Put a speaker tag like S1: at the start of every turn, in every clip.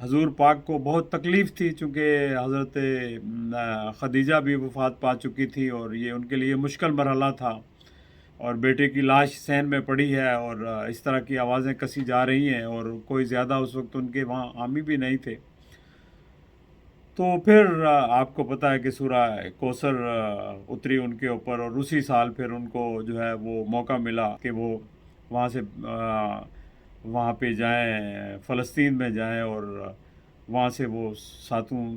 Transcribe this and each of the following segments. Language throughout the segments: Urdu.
S1: حضور پاک کو بہت تکلیف تھی، چونکہ حضرت خدیجہ بھی وفات پا چکی تھی اور یہ ان کے لیے مشکل مرحلہ تھا، اور بیٹے کی لاش صحن میں پڑی ہے اور اس طرح کی آوازیں کسی جا رہی ہیں، اور کوئی زیادہ اس وقت ان کے وہاں حامی بھی نہیں تھے۔ تو پھر آپ کو پتہ ہے کہ سورہ کوثر اتری ان کے اوپر، اور اسی سال پھر ان کو جو ہے وہ موقع ملا کہ وہ وہاں سے وہاں پہ جائیں، فلسطین میں جائیں، اور وہاں سے وہ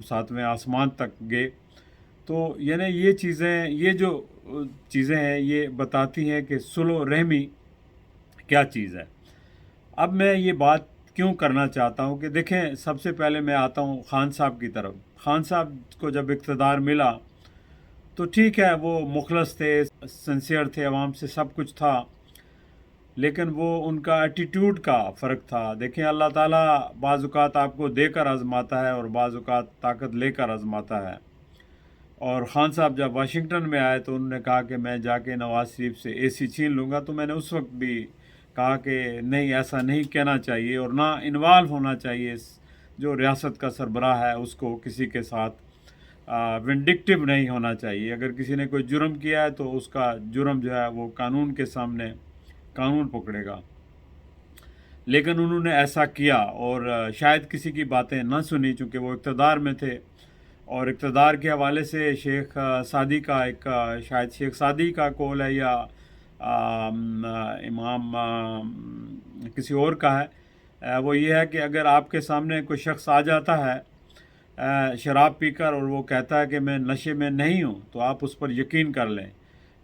S1: ساتویں آسمان تک گئے۔ تو یعنی یہ جو چیزیں ہیں یہ بتاتی ہیں کہ صلح و رحمی کیا چیز ہے۔ اب میں یہ بات کیوں کرنا چاہتا ہوں کہ دیکھیں، سب سے پہلے میں آتا ہوں خان صاحب کی طرف۔ خان صاحب کو جب اقتدار ملا تو ٹھیک ہے، وہ مخلص تھے، سنسیئر تھے، عوام سے سب کچھ تھا، لیکن وہ ان کا ایٹیٹیوڈ کا فرق تھا۔ دیکھیں، اللہ تعالیٰ بعض اوقات آپ کو دے کر آزماتا ہے اور بعض اوقات طاقت لے کر آزماتا ہے۔ اور خان صاحب جب واشنگٹن میں آئے تو انہوں نے کہا کہ میں جا کے نواز شریف سے اے سی چھین لوں گا، تو میں نے اس وقت بھی کہا کہ نہیں، ایسا نہیں کہنا چاہیے، اور نہ انوالو ہونا چاہیے، جو ریاست کا سربراہ ہے اس کو کسی کے ساتھ ونڈکٹیو نہیں ہونا چاہیے۔ اگر کسی نے کوئی جرم کیا ہے تو اس کا جرم جو ہے وہ قانون کے سامنے قانون پکڑے گا۔ لیکن انہوں نے ایسا کیا، اور شاید کسی کی باتیں نہ سنی، چونکہ وہ اقتدار میں تھے، اور اقتدار کے حوالے سے شیخ سعدی کا شاید شیخ سعدی کا قول ہے یا امام کسی اور کا ہے، وہ یہ ہے کہ اگر آپ کے سامنے کوئی شخص آ جاتا ہے شراب پی کر اور وہ کہتا ہے کہ میں نشے میں نہیں ہوں، تو آپ اس پر یقین کر لیں،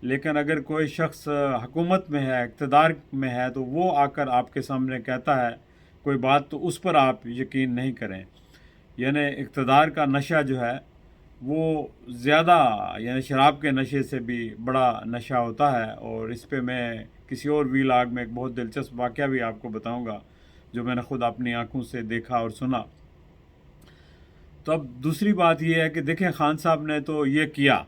S1: لیکن اگر کوئی شخص حکومت میں ہے، اقتدار میں ہے، تو وہ آ کر آپ کے سامنے کہتا ہے کوئی بات، تو اس پر آپ یقین نہیں کریں۔ یعنی اقتدار کا نشہ جو ہے وہ زیادہ، یعنی شراب کے نشے سے بھی بڑا نشہ ہوتا ہے، اور اس پہ میں کسی اور ویلاگ میں ایک بہت دلچسپ واقعہ بھی آپ کو بتاؤں گا جو میں نے خود اپنی آنکھوں سے دیکھا اور سنا۔ تو اب دوسری بات یہ ہے کہ دیکھیں، خان صاحب نے تو یہ کیا،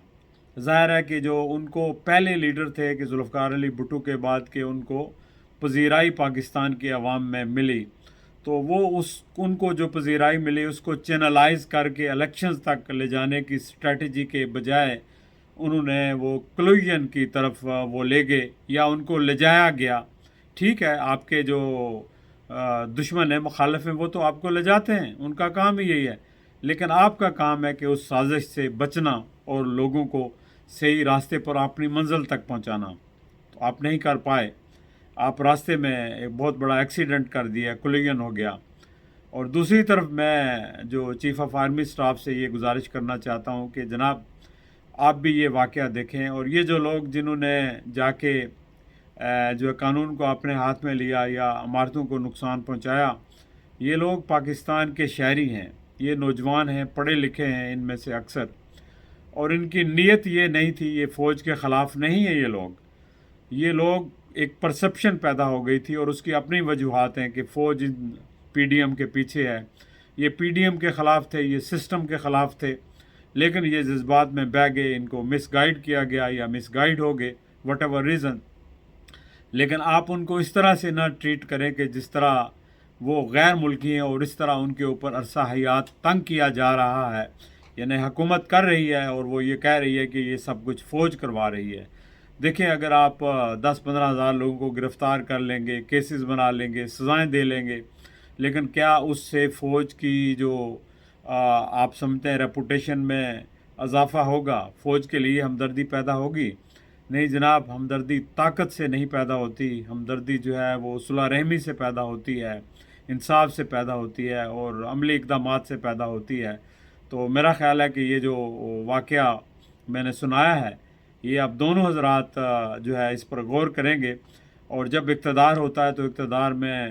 S1: ظاہر ہے کہ جو ان کو پہلے لیڈر تھے کہ ذوالفقار علی بھٹو کے بعد کہ ان کو پذیرائی پاکستان کی عوام میں ملی، تو وہ ان کو جو پذیرائی ملی اس کو چینلائز کر کے الیکشنز تک لے جانے کی اسٹریٹجی کے بجائے انہوں نے وہ کلوژن کی طرف وہ لے گئے، یا ان کو لے جایا گیا۔ ٹھیک ہے، آپ کے جو دشمن ہیں، مخالف ہیں، وہ تو آپ کو لے جاتے ہیں، ان کا کام ہی یہی ہے، لیکن آپ کا کام ہے کہ اس سازش سے بچنا اور لوگوں کو صحیح راستے پر اپنی منزل تک پہنچانا۔ تو آپ نہیں کر پائے، آپ راستے میں ایک بہت بڑا ایکسیڈنٹ کر دیا، کلیجن ہو گیا۔ اور دوسری طرف میں جو چیف آف آرمی سٹاف سے یہ گزارش کرنا چاہتا ہوں کہ جناب آپ بھی یہ واقعہ دیکھیں، اور یہ جو لوگ جنہوں نے جا کے جو قانون کو اپنے ہاتھ میں لیا یا عمارتوں کو نقصان پہنچایا، یہ لوگ پاکستان کے شہری ہیں، یہ نوجوان ہیں، پڑھے لکھے ہیں ان میں سے اکثر، اور ان کی نیت یہ نہیں تھی، یہ فوج کے خلاف نہیں ہے۔ یہ لوگ ایک پرسپشن پیدا ہو گئی تھی، اور اس کی اپنی وجوہات ہیں کہ فوج پی ڈی ایم کے پیچھے ہے، یہ پی ڈی ایم کے خلاف تھے، یہ سسٹم کے خلاف تھے، لیکن یہ جذبات میں بہہ گئے، ان کو مس گائیڈ کیا گیا یا مس گائیڈ ہو گئے، وٹ ایور ریزن۔ لیکن آپ ان کو اس طرح سے نہ ٹریٹ کریں کہ جس طرح وہ غیر ملکی ہیں، اور اس طرح ان کے اوپر عرصہ حیات تنگ کیا جا رہا ہے۔ یعنی حکومت کر رہی ہے اور وہ یہ کہہ رہی ہے کہ یہ سب کچھ فوج کروا رہی ہے۔ دیکھیں، اگر آپ 10-15 ہزار لوگوں کو گرفتار کر لیں گے، کیسز بنا لیں گے، سزائیں دے لیں گے، لیکن کیا اس سے فوج کی جو آپ سمجھتے ہیں ریپوٹیشن میں اضافہ ہوگا؟ فوج کے لیے ہمدردی پیدا ہوگی؟ نہیں جناب، ہمدردی طاقت سے نہیں پیدا ہوتی، ہمدردی جو ہے وہ صلح رحمی سے پیدا ہوتی ہے، انصاف سے پیدا ہوتی ہے، اور عملی اقدامات سے پیدا ہوتی ہے۔ تو میرا خیال ہے کہ یہ جو واقعہ میں نے سنایا ہے، یہ اب دونوں حضرات جو ہے اس پر غور کریں گے۔ اور جب اقتدار ہوتا ہے تو اقتدار میں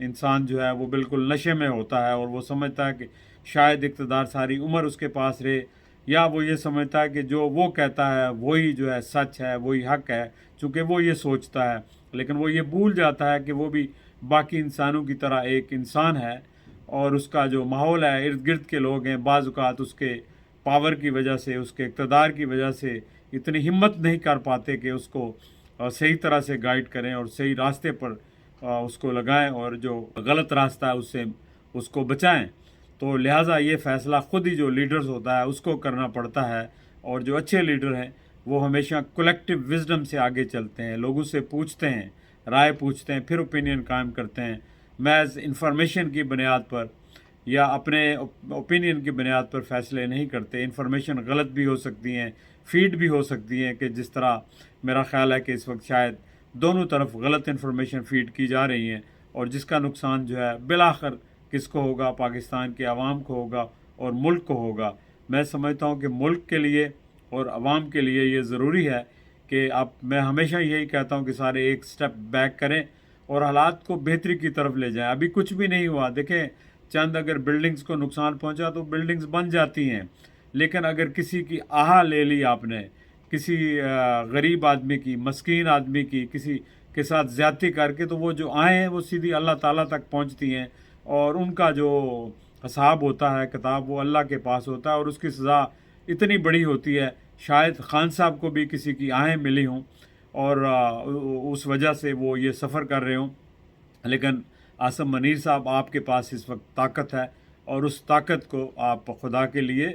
S1: انسان جو ہے وہ بالکل نشے میں ہوتا ہے، اور وہ سمجھتا ہے کہ شاید اقتدار ساری عمر اس کے پاس رہے، یا وہ یہ سمجھتا ہے کہ جو وہ کہتا ہے وہی جو ہے سچ ہے، وہی حق ہے، چونکہ وہ یہ سوچتا ہے، لیکن وہ یہ بھول جاتا ہے کہ وہ بھی باقی انسانوں کی طرح ایک انسان ہے، اور اس کا جو ماحول ہے، ارد گرد کے لوگ ہیں، بعض اوقات اس کے پاور کی وجہ سے، اس کے اقتدار کی وجہ سے اتنی ہمت نہیں کر پاتے کہ اس کو صحیح طرح سے گائیڈ کریں اور صحیح راستے پر اس کو لگائیں، اور جو غلط راستہ ہے اس سے اس کو بچائیں۔ تو لہٰذا یہ فیصلہ خود ہی جو لیڈرز ہوتا ہے اس کو کرنا پڑتا ہے، اور جو اچھے لیڈر ہیں وہ ہمیشہ کولیکٹیو وزڈم سے آگے چلتے ہیں، لوگوں سے پوچھتے ہیں، رائے پوچھتے ہیں، پھر اوپینین قائم کرتے ہیں، محض انفارمیشن کی بنیاد پر یا اپنے اوپینین کی بنیاد پر فیصلے نہیں کرتے۔ انفارمیشن غلط بھی ہو سکتی ہیں، فیڈ بھی ہو سکتی ہیں، کہ جس طرح میرا خیال ہے کہ اس وقت شاید دونوں طرف غلط انفارمیشن فیڈ کی جا رہی ہیں، اور جس کا نقصان جو ہے بالآخر کس کو ہوگا؟ پاکستان کے عوام کو ہوگا اور ملک کو ہوگا۔ میں سمجھتا ہوں کہ ملک کے لیے اور عوام کے لیے یہ ضروری ہے کہ میں ہمیشہ یہی کہتا ہوں کہ سارے ایک سٹیپ بیک کریں اور حالات کو بہتری کی طرف لے جائیں۔ ابھی کچھ بھی نہیں ہوا، دیکھیں چند اگر بلڈنگز کو نقصان پہنچا تو بلڈنگز بن جاتی ہیں، لیکن اگر کسی کی آہا لے لی آپ نے، کسی غریب آدمی کی، مسکین آدمی کی، کسی کے ساتھ زیادتی کر کے، تو وہ جو آہیں ہیں وہ سیدھی اللہ تعالیٰ تک پہنچتی ہیں، اور ان کا جو حساب ہوتا ہے، کتاب، وہ اللہ کے پاس ہوتا ہے، اور اس کی سزا اتنی بڑی ہوتی ہے۔ شاید خان صاحب کو بھی کسی کی آہیں ملی ہوں اور اس وجہ سے وہ یہ سفر کر رہے ہوں، لیکن عاصم منیر صاحب، آپ کے پاس اس وقت طاقت ہے، اور اس طاقت کو آپ خدا کے لیے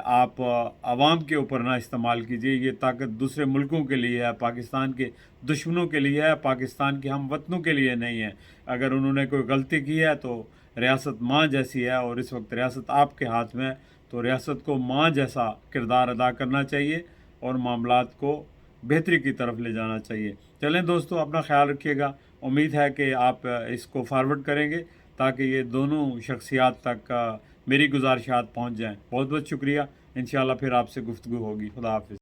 S1: آپ عوام کے اوپر نہ استعمال کیجیے۔ یہ طاقت دوسرے ملکوں کے لیے ہے، پاکستان کے دشمنوں کے لیے ہے، پاکستان کے ہم وطنوں کے لیے نہیں ہے۔ اگر انہوں نے کوئی غلطی کی ہے تو ریاست ماں جیسی ہے، اور اس وقت ریاست آپ کے ہاتھ میں ہے، تو ریاست کو ماں جیسا کردار ادا کرنا چاہیے اور معاملات کو بہتری کی طرف لے جانا چاہیے۔ چلیں دوستو، اپنا خیال رکھیے گا۔ امید ہے کہ آپ اس کو فارورڈ کریں گے تاکہ یہ دونوں شخصیات تک میری گزارشات پہنچ جائیں۔ بہت بہت شکریہ، انشاءاللہ پھر آپ سے گفتگو ہوگی۔ خدا حافظ۔